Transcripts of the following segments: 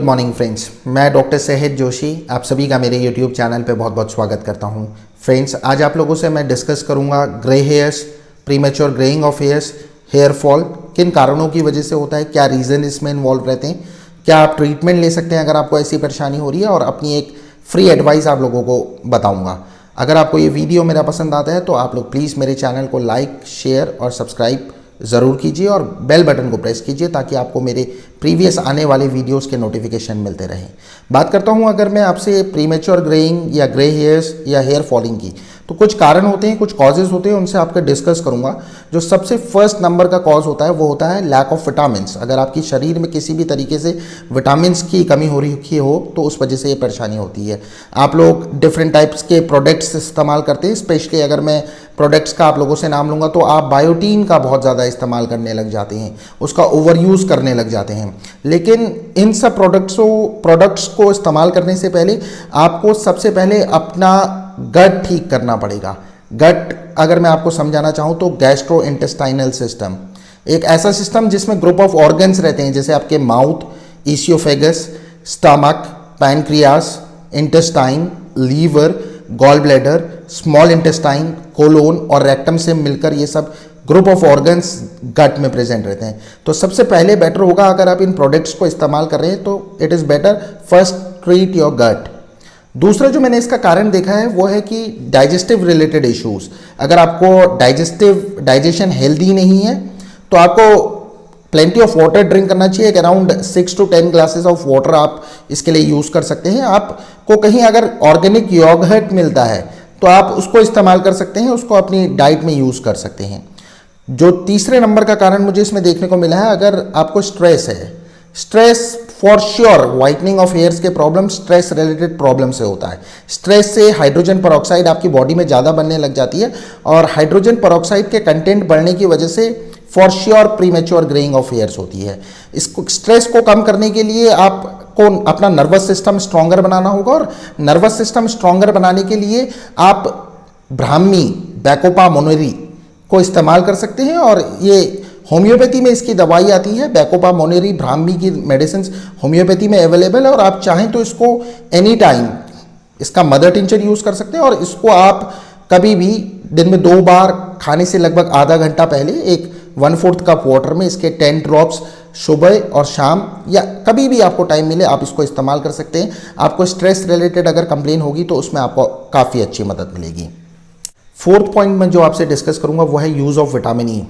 Morning friends, मैं doctor सेहत जोशी आप सभी का मेरे यूट्यूब चैनल पे बहुत बहुत स्वागत करता हूं। फ्रेंड्स, आज आप लोगों से मैं डिस्कस करूंगा grey hairs, premature greying of hairs, hair fall किन कारणों की वजह से होता है, क्या रीज़न इसमें इन्वॉल्व रहते हैं, क्या आप ट्रीटमेंट ले सकते हैं अगर आपको ऐसी परेशानी हो रही है, और अपनी एक फ्री एडवाइस आप लोगों को बताऊँगा। अगर आपको ये वीडियो मेरा पसंद आता है तो आप लोग प्लीज़ मेरे चैनल को लाइक, शेयर और सब्सक्राइब ज़रूर कीजिए और बेल बटन को प्रेस कीजिए ताकि आपको मेरे प्रीवियस आने वाले वीडियोस के नोटिफिकेशन मिलते रहें। बात करता हूं अगर मैं आपसे प्रीमेच्योर ग्रेइंग या ग्रे हेयर्स या हेयर फॉलिंग की, तो कुछ कारण होते हैं, कुछ कॉजेज़ होते हैं, उनसे आपका डिस्कस करूंगा। जो सबसे फर्स्ट नंबर का कॉज होता है वो होता है लैक ऑफ विटामिन्स। अगर आपकी शरीर में किसी भी तरीके से विटामिन्स की कमी हो रही हो तो उस वजह से ये परेशानी होती है। आप लोग डिफरेंट टाइप्स के प्रोडक्ट्स इस्तेमाल करते हैं, स्पेशली अगर मैं प्रोडक्ट्स का आप लोगों से नाम लूँगा तो आप बायोटीन का बहुत ज़्यादा इस्तेमाल करने लग जाते हैं, उसका ओवर यूज़ करने लग जाते हैं। लेकिन इन सब प्रोडक्ट्स को इस्तेमाल करने से पहले आपको सबसे पहले अपना गट ठीक करना पड़ेगा। गट अगर मैं आपको समझाना चाहूँ तो गैस्ट्रो इंटेस्टाइनल सिस्टम एक ऐसा सिस्टम जिसमें ग्रुप ऑफ ऑर्गन्स रहते हैं, जैसे आपके mouth, oesophagus, stomach, pancreas, intestine, liver, gall bladder, small intestine, colon और रेक्टम से मिलकर ये सब ग्रुप ऑफ ऑर्गन्स गट में प्रेजेंट रहते हैं। तो सबसे पहले बेटर होगा अगर आप इन प्रोडक्ट्स को इस्तेमाल कर रहे हैं तो it is better first treat your gut. दूसरा जो मैंने इसका कारण देखा है वो है कि डाइजेस्टिव रिलेटेड इश्यूज। अगर आपको डाइजेशन हेल्दी नहीं है तो आपको प्लेंटी ऑफ वाटर ड्रिंक करना चाहिए। एक around 6 to 10 glasses of water आप इसके लिए यूज़ कर सकते हैं। आपको कहीं अगर ऑर्गेनिक योगर्ट मिलता है तो आप उसको इस्तेमाल कर सकते हैं, उसको अपनी डाइट में यूज़ कर सकते हैं। जो तीसरे नंबर का कारण मुझे इसमें देखने को मिला है, अगर आपको स्ट्रेस है, stress for sure whitening of hairs के प्रॉब्लम स्ट्रेस रिलेटेड प्रॉब्लम से होता है। स्ट्रेस से हाइड्रोजन पेरोक्साइड आपकी बॉडी में ज़्यादा बनने लग जाती है और हाइड्रोजन पेरोक्साइड के कंटेंट बढ़ने की वजह से for sure premature greying of hairs होती है। इसको स्ट्रेस को कम करने के लिए आपको अपना नर्वस सिस्टम स्ट्रॉन्गर बनाना होगा, और नर्वस सिस्टम स्ट्रॉन्गर बनाने के लिए आप ब्राह्मी बैकोपा मोनेरी को इस्तेमाल कर सकते हैं। और ये होम्योपैथी में इसकी दवाई आती है, बैकोपा मोनेरी ब्राह्मी की मेडिसिन होम्योपैथी में अवेलेबल है, और आप चाहें तो इसको एनी टाइम इसका मदर टिंचर यूज़ कर सकते हैं। और इसको आप कभी भी दिन में 2 बार खाने से लगभग आधा घंटा पहले एक 1/4 कप वाटर में इसके 10 ड्रॉप्स सुबह और शाम या कभी भी आपको टाइम मिले आप इसको इस्तेमाल कर सकते हैं। आपको स्ट्रेस रिलेटेड अगर कंप्लेन होगी तो उसमें आपको काफ़ी अच्छी मदद मिलेगी। फोर्थ पॉइंट में जो आपसे डिस्कस करूंगा वो है यूज़ ऑफ विटामिन ई।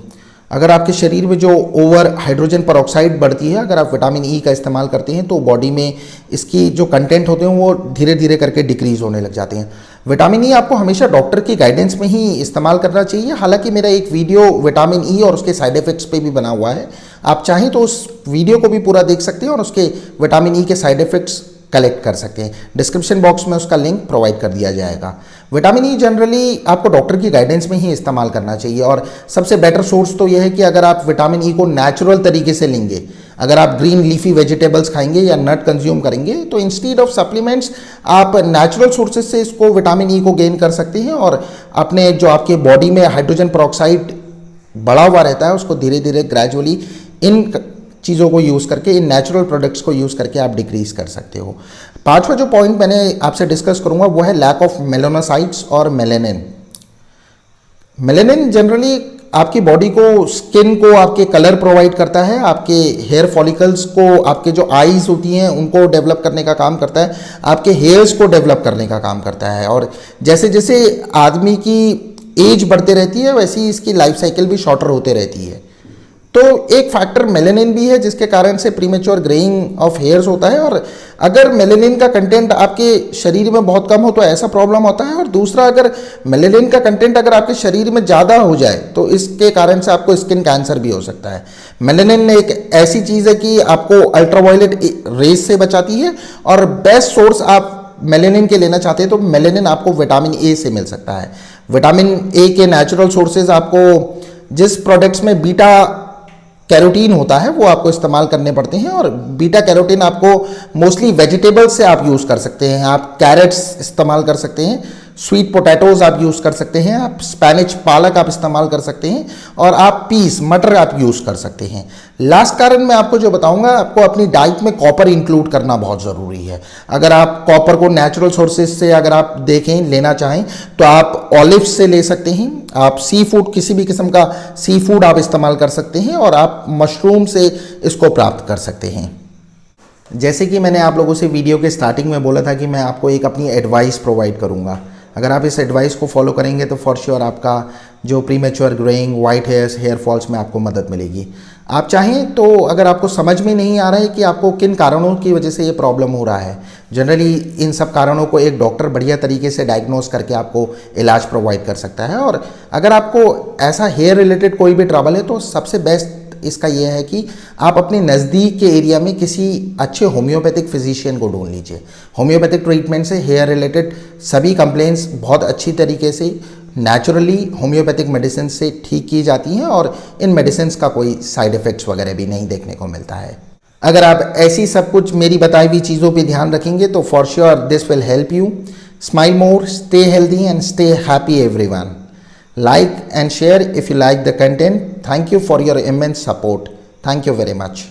अगर आपके शरीर में जो ओवर हाइड्रोजन पेरोक्साइड बढ़ती है, अगर आप विटामिन ई का इस्तेमाल करते हैं तो बॉडी में इसकी जो कंटेंट होते हैं वो धीरे धीरे करके डिक्रीज होने लग जाते हैं। विटामिन ई आपको हमेशा डॉक्टर की गाइडेंस में ही इस्तेमाल करना चाहिए। हालांकि मेरा एक वीडियो विटामिन ई और उसके साइड इफेक्ट्स पे भी बना हुआ है, आप चाहें तो उस वीडियो को भी पूरा देख सकते हैं और उसके विटामिन ई के साइड इफेक्ट्स कलेक्ट कर सकते हैं। डिस्क्रिप्शन बॉक्स में उसका लिंक प्रोवाइड कर दिया जाएगा। विटामिन ई जनरली आपको डॉक्टर की गाइडेंस में ही इस्तेमाल करना चाहिए, और सबसे बेटर सोर्स तो यह है कि अगर आप विटामिन ई को नेचुरल तरीके से लेंगे, अगर आप ग्रीन लीफी वेजिटेबल्स खाएंगे या नट कंज्यूम करेंगे तो इंस्टीड ऑफ सप्लीमेंट्स आप नेचुरल सोर्सेज से इसको विटामिन ई को गेन कर सकते हैं, और अपने जो आपके बॉडी में हाइड्रोजन पेरोक्साइड बढ़ा हुआ रहता है उसको धीरे धीरे ग्रेजुअली इन चीज़ों को यूज़ करके, इन नेचुरल प्रोडक्ट्स को यूज़ करके आप डिक्रीज कर सकते हो। पांचवा जो पॉइंट मैंने आपसे डिस्कस करूंगा वो है लैक ऑफ मेलानोसाइट्स और मेलेनिन। मेलेनिन जनरली आपकी बॉडी को, स्किन को आपके कलर प्रोवाइड करता है, आपके हेयर फॉलिकल्स को, आपके जो आईज होती हैं उनको डेवलप करने का काम करता है, आपके हेयर्स को डेवलप करने का काम करता है। और जैसे जैसे आदमी की एज बढ़ते रहती है वैसे ही इसकी लाइफ साइकिल भी शॉर्टर होते रहती है। तो एक फैक्टर मेलेनिन भी है जिसके कारण से प्रीमेच्योर ग्रेइंग ऑफ हेयर्स होता है। और अगर मेलेनिन का कंटेंट आपके शरीर में बहुत कम हो तो ऐसा प्रॉब्लम होता है, और दूसरा अगर मेलेनिन का कंटेंट अगर आपके शरीर में ज़्यादा हो जाए तो इसके कारण से आपको स्किन कैंसर भी हो सकता है। मेलेनिन एक ऐसी चीज़ है कि आपको अल्ट्रावायलेट रेज से बचाती है, और बेस्ट सोर्स आप मेलेनिन के लेना चाहते हैं तो मेलेनिन आपको विटामिन ए से मिल सकता है। विटामिन ए के नेचुरल सोर्सेज आपको जिस प्रोडक्ट्स में बीटा कैरोटीन होता है वो आपको इस्तेमाल करने पड़ते हैं, और बीटा कैरोटीन आपको मोस्टली वेजिटेबल्स से आप यूज़ कर सकते हैं। आप कैरेट्स इस्तेमाल कर सकते हैं, स्वीट पोटैटोज आप यूज़ कर सकते हैं, आप स्पेनिश पालक आप इस्तेमाल कर सकते हैं, और आप पीस मटर आप यूज़ कर सकते हैं। लास्ट कारण मैं आपको जो बताऊंगा, आपको अपनी डाइट में कॉपर इंक्लूड करना बहुत ज़रूरी है। अगर आप कॉपर को नेचुरल सोर्सेज से अगर आप देखें लेना चाहें तो आप ऑलिव्स से ले सकते हैं, आप सी फूड किसी भी किस्म का सी फूड आप इस्तेमाल कर सकते हैं, और आप मशरूम से इसको प्राप्त कर सकते हैं। जैसे कि मैंने आप लोगों से वीडियो के स्टार्टिंग में बोला था कि मैं आपको एक अपनी एडवाइस प्रोवाइड करूंगा। अगर आप इस एडवाइस को फॉलो करेंगे तो फॉर श्योर आपका जो premature growing, white hairs, hair falls में आपको मदद मिलेगी। आप चाहें तो अगर आपको समझ में नहीं आ रहा है कि आपको किन कारणों की वजह से ये प्रॉब्लम हो रहा है, जनरली इन सब कारणों को एक डॉक्टर बढ़िया तरीके से डायग्नोस करके आपको इलाज प्रोवाइड कर सकता है। और अगर आपको ऐसा हेयर रिलेटेड कोई भी ट्रबल है तो सबसे बेस्ट इसका यह है कि आप अपने नज़दीक के एरिया में किसी अच्छे होम्योपैथिक फिजिशियन को ढूंढ लीजिए। होम्योपैथिक ट्रीटमेंट से हेयर रिलेटेड सभी कंप्लेंट्स बहुत अच्छी तरीके से नेचुरली होम्योपैथिक मेडिसिन से ठीक की जाती हैं, और इन मेडिसिन का कोई साइड इफ़ेक्ट्स वगैरह भी नहीं देखने को मिलता है। अगर आप ऐसी सब कुछ मेरी बताई हुई चीज़ों पे ध्यान रखेंगे तो for sure this will help you. Smile more, stay healthy and stay happy everyone. Like and share if you like the content. Thank you for your immense support. Thank you very much.